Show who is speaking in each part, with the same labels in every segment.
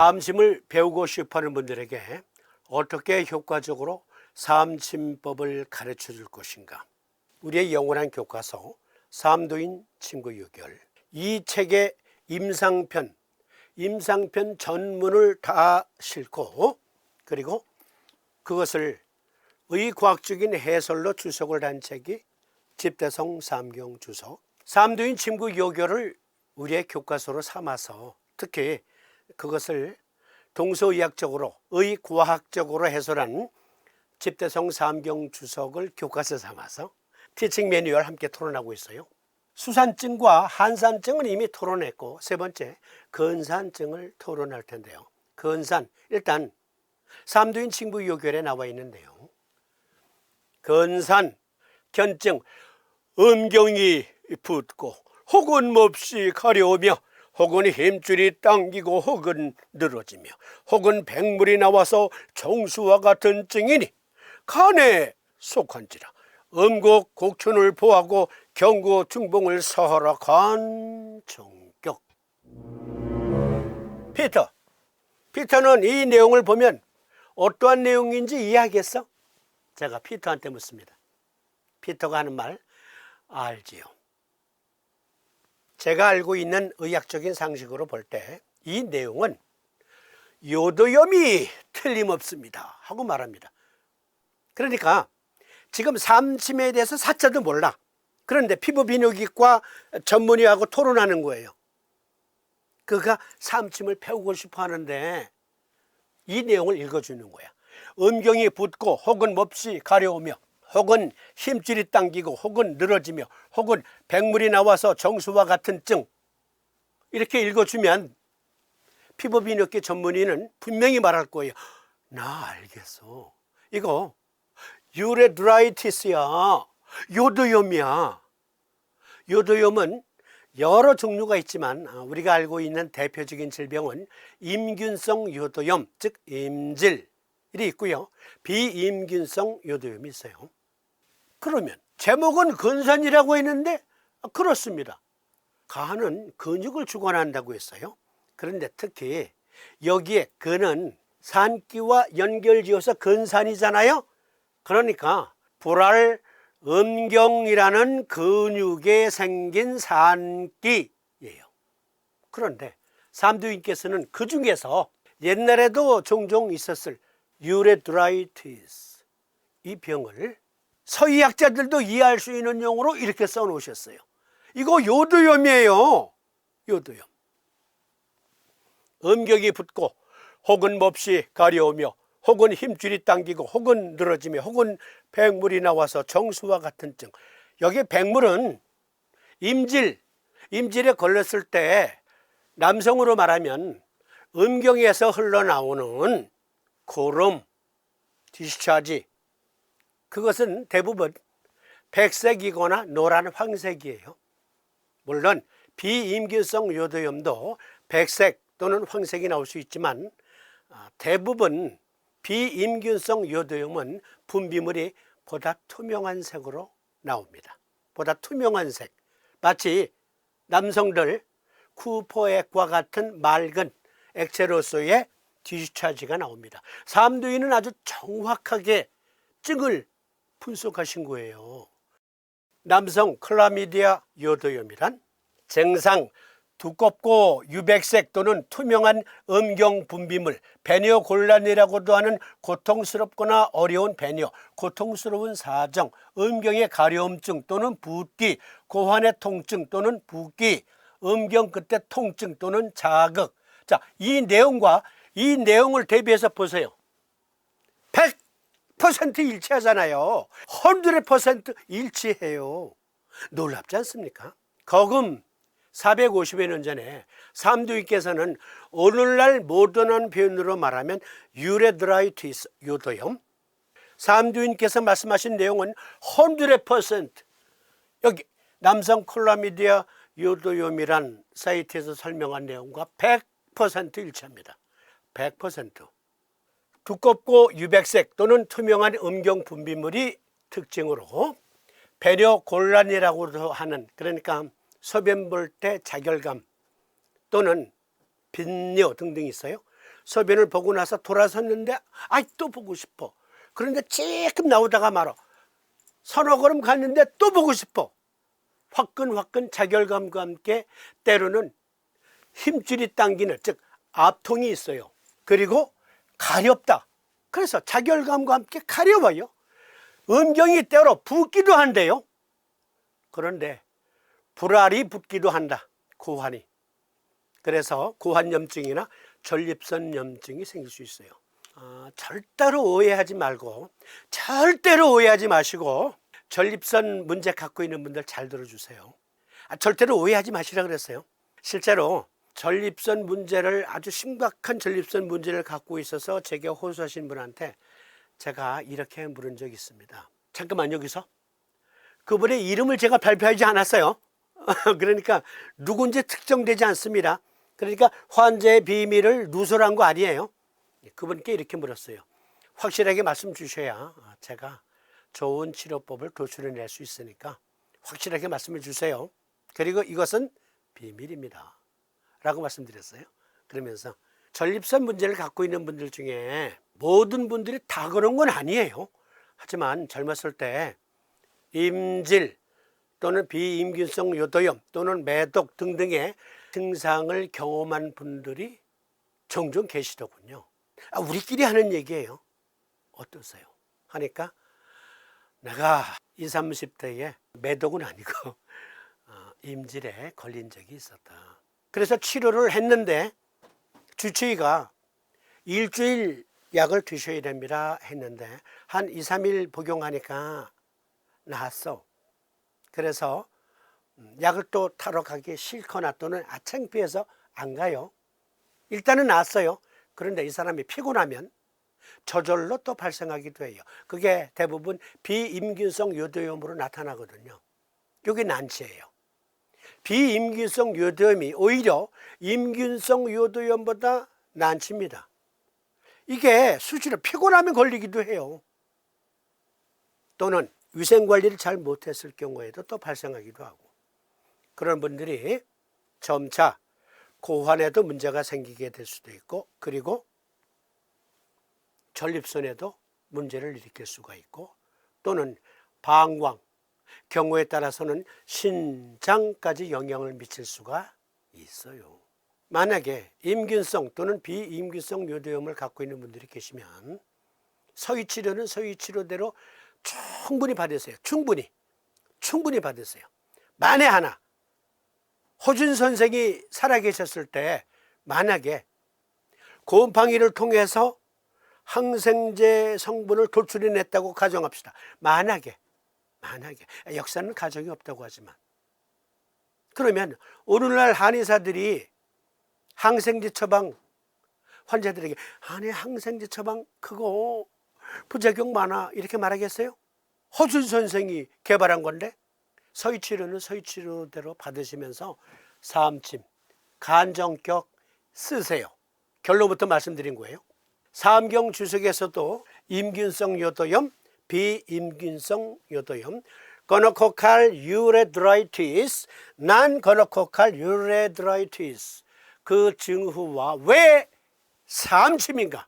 Speaker 1: 사암침을 배우고 싶어하는 분들에게 어떻게 효과적으로 사암침법을 가르쳐 줄 것인가. 우리의 영원한 교과서 사암도인 친구 유결, 이 책의 임상편 전문을 다 싣고, 그리고 그것을 의과학적인 해설로 주석을 한 책이 집대성 사암경 주석. 사암도인 친구 요결을 우리의 교과서로 삼아서 특히 그것을 동서의학적으로 의과학적으로 해설한 집대성 사암경 주석을 교과서 삼아서 티칭 매뉴얼 함께 토론하고 있어요. 수산증과 한산증은 이미 토론했고, 세 번째 근산증을 토론할 텐데요. 근산, 일단 사암도인 친구 요결에 나와 있는데요. 근산, 견증, 음경이 붓고 혹은 몹시 가려우며 혹은 힘줄이 당기고 혹은 늘어지며 혹은 백물이 나와서 정수와 같은 증이니 간에 속한지라 음곡 곡춘을 보하고 경고 중봉을 서하라 간정격. 피터는 이 내용을 보면 어떠한 내용인지 이해하겠어? 제가 피터한테 묻습니다. 피터가 하는 말 알지요? 제가 알고 있는 의학적인 상식으로 볼 때 이 내용은 요도염이 틀림없습니다 하고 말합니다. 그러니까 지금 사암침에 대해서 사자도 몰라. 그런데 피부비뇨기과 전문의하고 토론하는 거예요. 그가 사암침을 배우고 싶어 하는데 이 내용을 읽어주는 거야. 음경이 붓고 혹은 몹시 가려우며 혹은 힘줄이 당기고 혹은 늘어지며 혹은 백물이 나와서 정수와 같은 증, 이렇게 읽어주면 피부비뇨기 전문의는 분명히 말할 거예요. 나 알겠어. 이거 유레드라이티스야. 요도염이야. 요도염은 여러 종류가 있지만 우리가 알고 있는 대표적인 질병은 임균성 요도염, 즉 임질이 있고요. 비임균성 요도염이 있어요. 그러면 제목은 근산이라고 했는데 그렇습니다. 간은 근육을 주관한다고 했어요. 그런데 특히 여기에 근은 산기와 연결지어서 근산이잖아요. 그러니까 불알 음경이라는 근육에 생긴 산기예요. 그런데 사암도인께서는 그 중에서 옛날에도 종종 있었을 유레드라이티스, 이 병을 서의학자들도 이해할 수 있는 용어로 이렇게 써놓으셨어요. 이거 요도염이에요. 요도염. 음경이 붓고 혹은 몹시 가려우며 혹은 힘줄이 당기고 혹은 늘어지며 혹은 백물이 나와서 정수와 같은 증. 여기 백물은 임질에 걸렸을 때 남성으로 말하면 음경에서 흘러나오는 고름, 디스차지, 그것은 대부분 백색이거나 노란 황색이에요. 물론 비임균성 요도염도 백색 또는 황색이 나올 수 있지만 대부분 비임균성 요도염은 분비물이 보다 투명한 색으로 나옵니다. 보다 투명한 색. 마치 남성들 쿠퍼액과 같은 맑은 액체로서의 디스차지가 나옵니다. 사암도인은 아주 정확하게 증을 분석하신 거예요. 남성 클라미디아 요도염이란 정상 두껍고 유백색 또는 투명한 음경 분비물, 배뇨곤란이라고도 하는 고통스럽거나 어려운 배뇨, 고통스러운 사정, 음경의 가려움증 또는 붓기, 고환의 통증 또는 붓기, 음경 끝에 통증 또는 자극. 자, 이 내용을 대비해서 보세요. 100% 일치하잖아요. 100% 일치해요. 놀랍지 않습니까? 거금 450여 년 전에 사암도인께서는 오늘날 모던한 표현으로 말하면 유레드라이티스, 요도염, 사암도인께서 말씀하신 내용은 100%, 여기 남성 클라미디아 요도염이란 사이트에서 설명한 내용과 100% 일치합니다. 100%. 두껍고 유백색 또는 투명한 음경 분비물이 특징으로 배뇨곤란이라고도 하는, 그러니까 소변 볼 때 자결감 또는 빈뇨 등등이 있어요. 소변을 보고 나서 돌아섰는데 아이 또 보고 싶어. 그런데 찔끔 나오다가 말아. 서너 걸음 갔는데 또 보고 싶어. 화끈화끈 자결감과 함께 때로는 힘줄이 당기는, 즉 압통이 있어요. 그리고 가렵다. 그래서 자결감과 함께 가려워요. 음경이 때로 붓기도 한대요. 그런데 불알이 붓기도 한다. 고환이. 그래서 고환염증이나 전립선염증이 생길 수 있어요. 절대로 오해하지 말고, 절대로 오해하지 마시고, 전립선 문제 갖고 있는 분들 잘 들어주세요. 절대로 오해하지 마시라 그랬어요. 실제로 전립선 문제를, 아주 심각한 전립선 문제를 갖고 있어서 제게 호소하신 분한테 제가 이렇게 물은 적이 있습니다. 잠깐만, 여기서 그분의 이름을 제가 발표하지 않았어요. 그러니까 누군지 특정되지 않습니다. 그러니까 환자의 비밀을 누설한 거 아니에요. 그분께 이렇게 물었어요. 확실하게 말씀 주셔야 제가 좋은 치료법을 도출해낼 수 있으니까 확실하게 말씀해 주세요. 그리고 이것은 비밀입니다 라고 말씀드렸어요. 그러면서 전립선 문제를 갖고 있는 분들 중에 모든 분들이 다 그런 건 아니에요. 하지만 젊었을 때 임질 또는 비임균성 요도염 또는 매독 등등의 증상을 경험한 분들이 종종 계시더군요. 우리끼리 하는 얘기예요. 어떠세요? 하니까 내가 20, 30대에 매독은 아니고 임질에 걸린 적이 있었다. 그래서 치료를 했는데 주치의가 일주일 약을 드셔야 됩니다 했는데 한 2, 3일 복용하니까 나았어. 그래서 약을 또 타러 가기 싫거나 또는 창피해서 안 가요. 일단은 나았어요. 그런데 이 사람이 피곤하면 저절로 또 발생하기도 해요. 그게 대부분 비임균성 요도염으로 나타나거든요. 이게 난치예요. 비임균성 요도염이 오히려 임균성 요도염보다 난치입니다. 이게 수시로 피곤하면 걸리기도 해요. 또는 위생관리를 잘 못했을 경우에도 또 발생하기도 하고, 그런 분들이 점차 고환에도 문제가 생기게 될 수도 있고, 그리고 전립선에도 문제를 일으킬 수가 있고, 또는 방광, 경우에 따라서는 신장까지 영향을 미칠 수가 있어요. 만약에 임균성 또는 비임균성 요도염을 갖고 있는 분들이 계시면 서위치료는 서위치료대로 충분히 받으세요. 충분히 받으세요. 만에 하나 허준 선생이 살아계셨을 때 만약에 곰팡이를 통해서 항생제 성분을 도출해냈다고 가정합시다. 만약에 역사는 가정이 없다고 하지만, 그러면 오늘날 한의사들이 항생제 처방 환자들에게 아니 항생제 처방 그거 부작용 많아 이렇게 말하겠어요? 허준 선생이 개발한 건데 서위치료는 서위치료대로 받으시면서 사암침, 간정격 쓰세요. 결론부터 말씀드린 거예요. 사암경 주석에서도 임균성 요도염, 비임균성 요도염, gonococcal urethritis, non-gonococcal urethritis 그 증후와 왜 사암침인가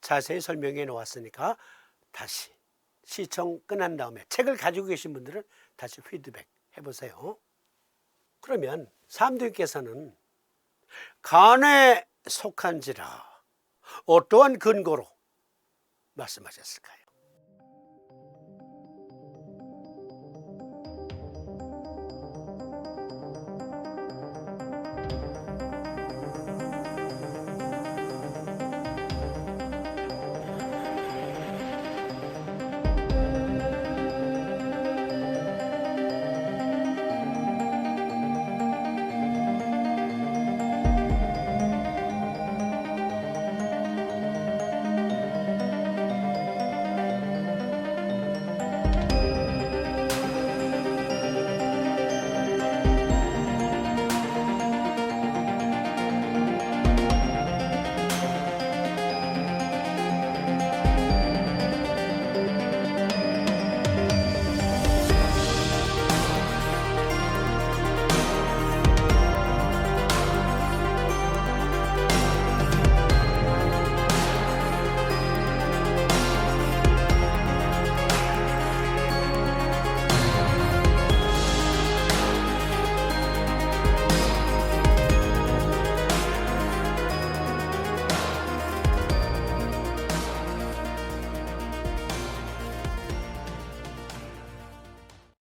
Speaker 1: 자세히 설명해 놓았으니까 다시 시청 끝난 다음에 책을 가지고 계신 분들은 다시 피드백 해보세요. 그러면 사암도님께서는 간에 속한지라 어떠한 근거로 말씀하셨을까요?